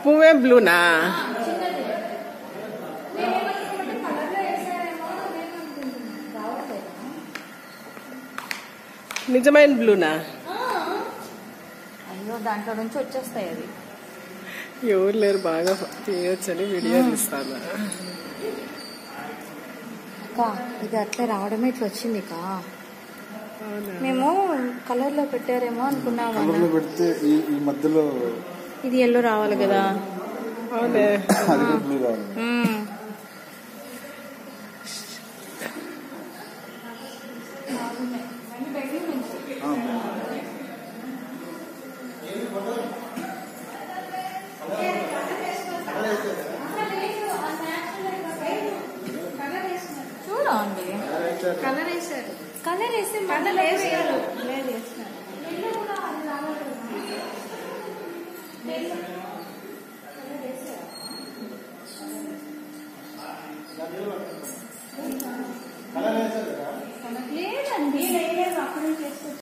పువ్వే బ్లూనా? నిజమైన బ్లూనా? అయ్యో దాంట్లో నుంచి వచ్చేస్తాయి. అది ఎవరు లేరు బాగా తీయొచ్చని వీడియో తీస్తాను. ఇది అట్లే రావడమే ఇట్లా వచ్చింది. మేము కలర్ లో పెట్టారేమో అనుకున్నాము. మధ్యలో ఇది ఎల్లో రావాలి కదా. అవునే. చూడండి కలర్ వేసారు. కలర్ వేసి మళ్ళీ